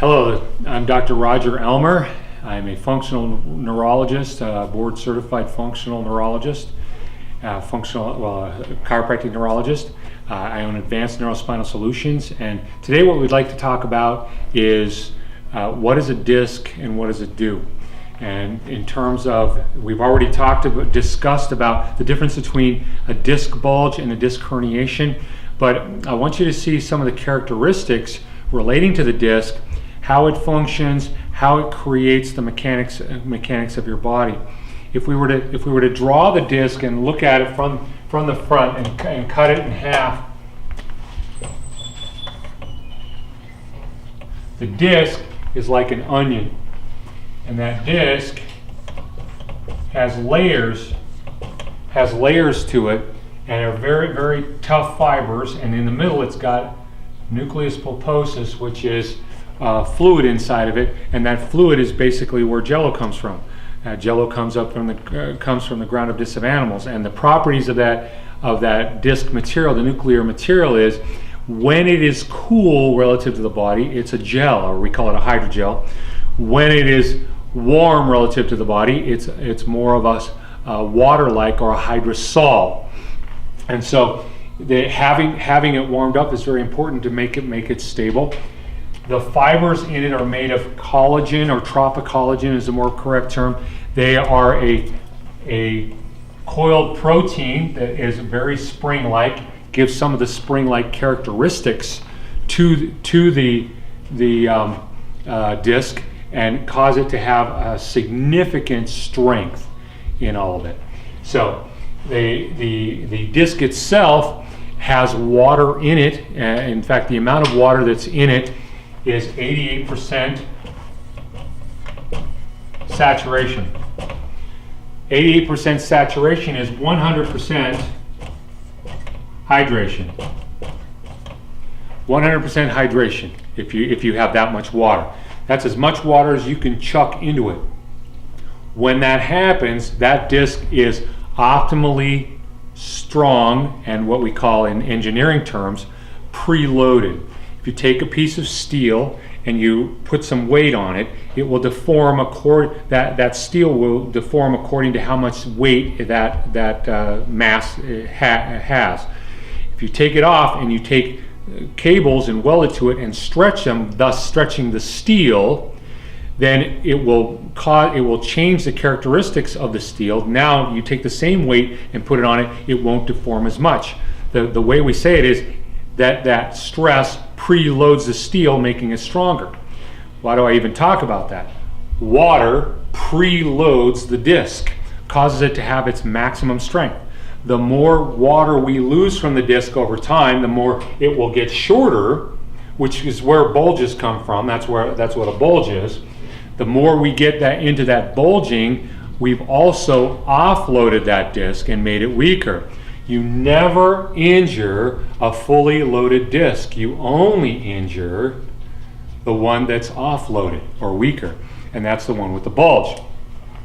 Hello, I'm Dr. Roger Elmer. I'm a functional neurologist, board certified functional neurologist, chiropractic neurologist. I own Advanced Neurospinal Solutions, and today what we'd like to talk about is what is a disc and what does it do? And in terms of, we've already discussed about the difference between a disc bulge and a disc herniation, but I want you to see some of the characteristics relating to the disc, how it functions, how it creates the mechanics of your body. If we were to draw the disc and look at it from the front and cut it in half, the disc is like an onion, and that disc has layers to it, and are very, very tough fibers, and in the middle it's got nucleus pulposus, which is fluid inside of it, and that fluid is basically where jello comes from. Jello comes from the ground of discs of animals, and the properties of that disc material, the nuclear material, is when it is cool relative to the body, it's a gel, or we call it a hydrogel. When it is warm relative to the body, it's more of a water-like or a hydrosol. And so having it warmed up is very important to make it stable. The fibers in it are made of collagen, or tropocollagen is the more correct term. They are a coiled protein that is very spring-like, gives some of the spring-like characteristics to the disc, and cause it to have a significant strength in all of it. So the disc itself has water in it. In fact, the amount of water that's in it is 88% saturation. 88% saturation is 100% hydration. 100% hydration if you have that much water. That's as much water as you can chuck into it. When that happens, that disc is optimally strong and what we call in engineering terms preloaded. If you take a piece of steel and you put some weight on it, it will deform that steel will deform according to how much weight that mass has. If you take it off and you take cables and weld it to it and stretch them, thus stretching the steel, then it will change the characteristics of the steel. Now you take the same weight and put it on it, it won't deform as much. The way we say it is that stress preloads the steel, making it stronger. Why do I even talk about that? Water preloads the disc, causes it to have its maximum strength. The more water we lose from the disc over time, the more it will get shorter, which is where bulges come from. That's what a bulge is. The more we get into that bulging, we've also offloaded that disc and made it weaker. You never injure a fully loaded disc. You only injure the one that's offloaded or weaker, and that's the one with the bulge.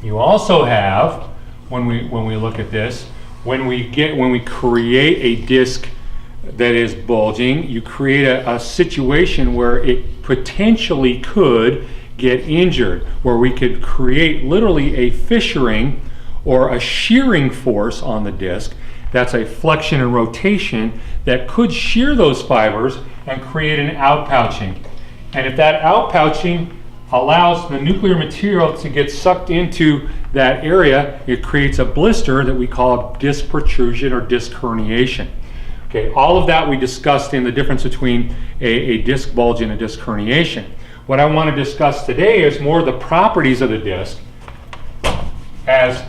You also have, when we look at this, when we create a disc that is bulging, you create a situation where it potentially could get injured, where we could create literally a fissuring or a shearing force on the disc. That's a flexion and rotation that could shear those fibers and create an outpouching. And if that outpouching allows the nuclear material to get sucked into that area, it creates a blister that we call disc protrusion or disc herniation. Okay, all of that we discussed in the difference between a disc bulge and a disc herniation. What I want to discuss today is more the properties of the disc, as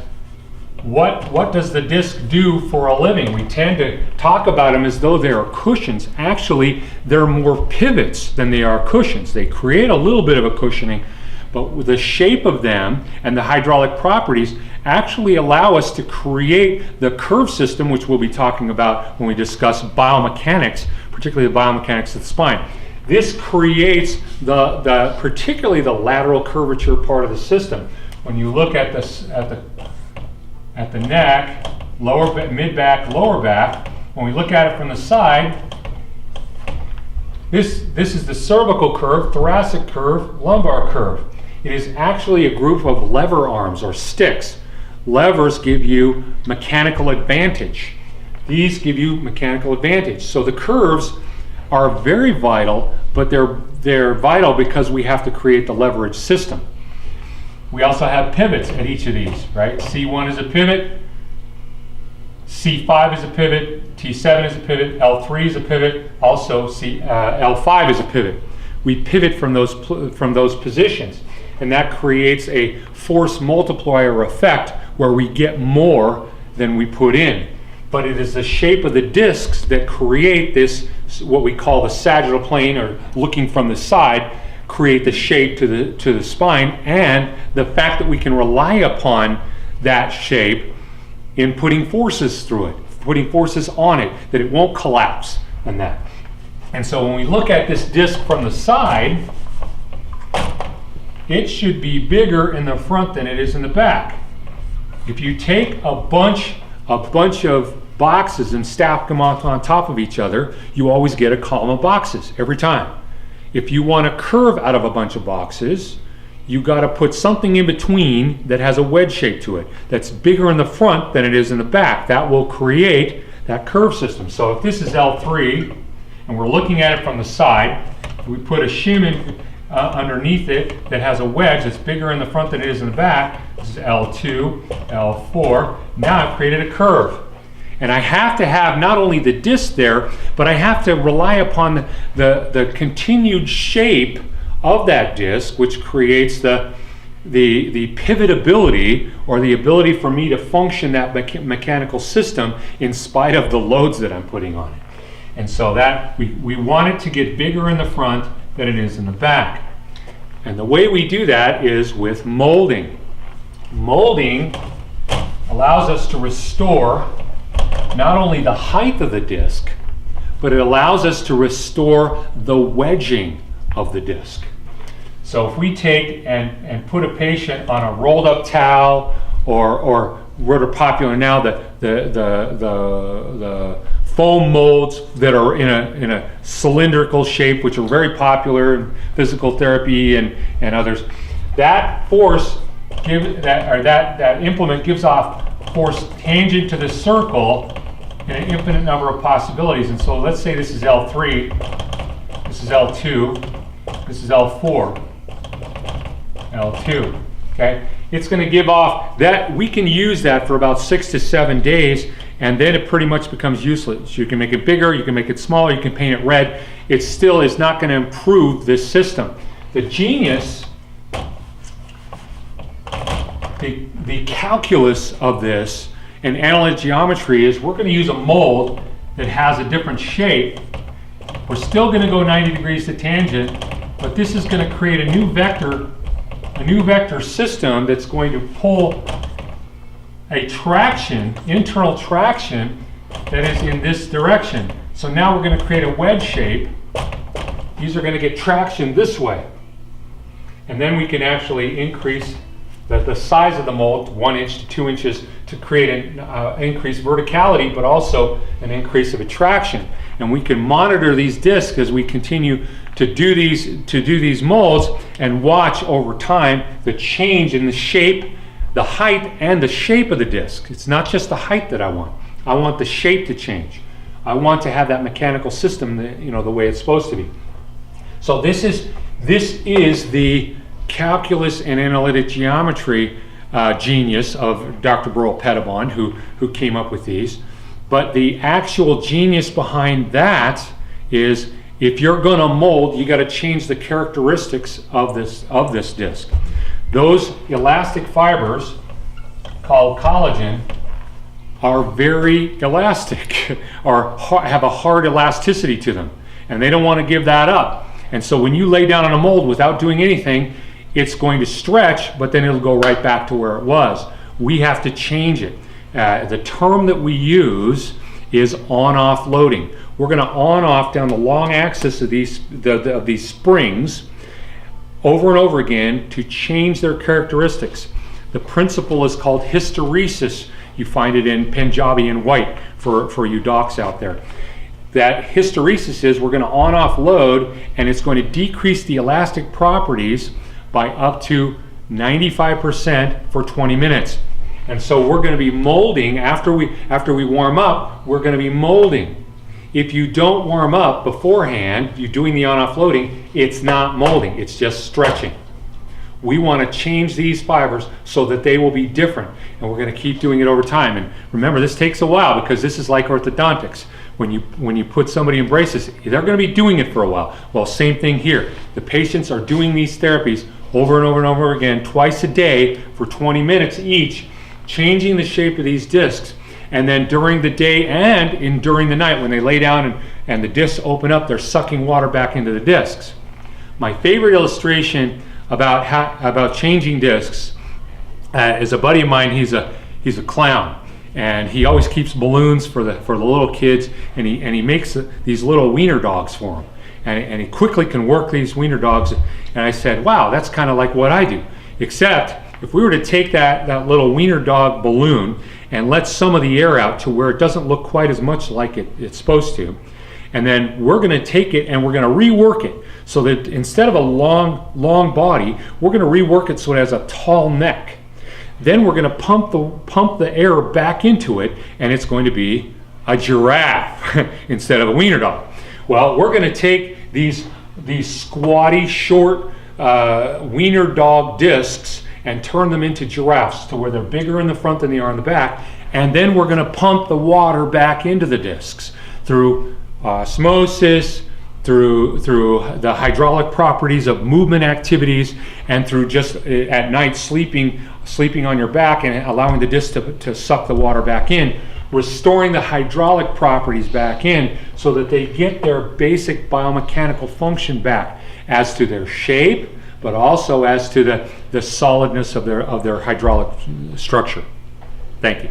what does the disc do for a living? We tend to talk about them as though they are cushions. Actually, they're more pivots than they are cushions. They create a little bit of a cushioning, but with the shape of them and the hydraulic properties actually allow us to create the curve system, which we'll be talking about when we discuss biomechanics, particularly the biomechanics of the spine. This creates particularly the lateral curvature part of the system. When you look at the neck, mid back, lower back, when we look at it from the side, This is the cervical curve, thoracic curve, lumbar curve. It is actually a group of lever arms or sticks. Levers give you mechanical advantage. These give you mechanical advantage. So the curves are very vital, but they're vital because we have to create the leverage system. We also have pivots at each of these, right? C1 is a pivot, C5 is a pivot, T7 is a pivot, L3 is a pivot, also L5 is a pivot. We pivot from those positions, and that creates a force multiplier effect where we get more than we put in. But it is the shape of the discs that create this, what we call the sagittal plane, or looking from the side, create the shape to the spine, and the fact that we can rely upon that shape in putting forces through it, putting forces on it, that it won't collapse and that. And so when we look at this disc from the side, it should be bigger in the front than it is in the back. If you take a bunch of boxes and stack them on top of each other, you always get a column of boxes every time. If you want to curve out of a bunch of boxes, you got to put something in between that has a wedge shape to it, that's bigger in the front than it is in the back. That will create that curve system. So if this is L3 and we're looking at it from the side, we put a shim in underneath it that has a wedge that's bigger in the front than it is in the back. This is L2, L4. Now I've created a curve. And I have to have not only the disc there, but I have to rely upon the continued shape of that disc, which creates the pivotability, or the ability for me to function that mechanical system in spite of the loads that I'm putting on it. And so that we want it to get bigger in the front than it is in the back. And the way we do that is with molding. Molding allows us to restore not only the height of the disc, but it allows us to restore the wedging of the disc. So if we take and put a patient on a rolled up towel, or what are popular now, the foam molds that are in a cylindrical shape, which are very popular in physical therapy and others, that force that implement gives off force tangent to the circle in an infinite number of possibilities. And so let's say this is L3, this is L2, this is L4, L2, okay? It's going to give off that. We can use that for about 6 to 7 days, and then it pretty much becomes useless. You can make it bigger, you can make it smaller, you can paint it red. It still is not going to improve this system. The genius, the calculus of this and analytic geometry is we're going to use a mold that has a different shape. We're still going to go 90 degrees to tangent, but this is going to create a new vector system that's going to pull a traction, internal traction, that is in this direction. So now we're going to create a wedge shape. These are going to get traction this way. And then we can actually increase the size of the mold 1 inch to 2 inches to create an increased verticality, but also an increase of attraction. And we can monitor these discs as we continue to do these molds, and watch over time the change in the shape, the height, and the shape of the disc. It's not just the height that I want. I want the shape to change. I want to have that mechanical system, the way it's supposed to be. So this is the calculus and analytic geometry genius of Dr. Burl Pettibon, who came up with these. But the actual genius behind that is, if you're going to mold, you got to change the characteristics of this disc. Those elastic fibers, called collagen, are very elastic, or have a hard elasticity to them, and they don't want to give that up. And so when you lay down on a mold without doing anything, it's going to stretch, but then it'll go right back to where it was. We have to change it. The term that we use is on-off loading. We're going to on-off down the long axis of these springs over and over again to change their characteristics. The principle is called hysteresis. You find it in Punjabi and white for you docs out there. that hysteresis is we're going to on-off load, and it's going to decrease the elastic properties by up to 95% for 20 minutes. And so we're going to be molding after we warm up. We're going to be molding. If you don't warm up beforehand, you're doing the on-off loading, it's not molding, it's just stretching. We want to change these fibers so that they will be different, and we're going to keep doing it over time. And remember, this takes a while, because this is like orthodontics. When you put somebody in braces, they're going to be doing it for a while. Well, same thing here. The patients are doing these therapies over and over and over again, twice a day for 20 minutes each, changing the shape of these discs. And then during the day and during the night, when they lay down and the discs open up, they're sucking water back into the discs. My favorite illustration about changing discs is a buddy of mine. He's a clown, and he always keeps balloons for the little kids, and he makes these little wiener dogs for them, and he quickly can work these wiener dogs. And I said, wow, that's kind of like what I do, except if we were to take that little wiener dog balloon and let some of the air out to where it doesn't look quite as much like it's supposed to, and then we're going to take it and we're going to rework it so that instead of a long body, we're going to rework it so it has a tall neck. Then we're going to pump the air back into it, and it's going to be a giraffe instead of a wiener dog. Well, we're going to take these squatty, short wiener dog discs and turn them into giraffes to where they're bigger in the front than they are in the back, and then we're going to pump the water back into the discs through osmosis, through the hydraulic properties of movement activities, and through just at night sleeping on your back and allowing the disc to suck the water back in, restoring the hydraulic properties back in so that they get their basic biomechanical function back as to their shape, but also as to the solidness of their hydraulic structure. Thank you.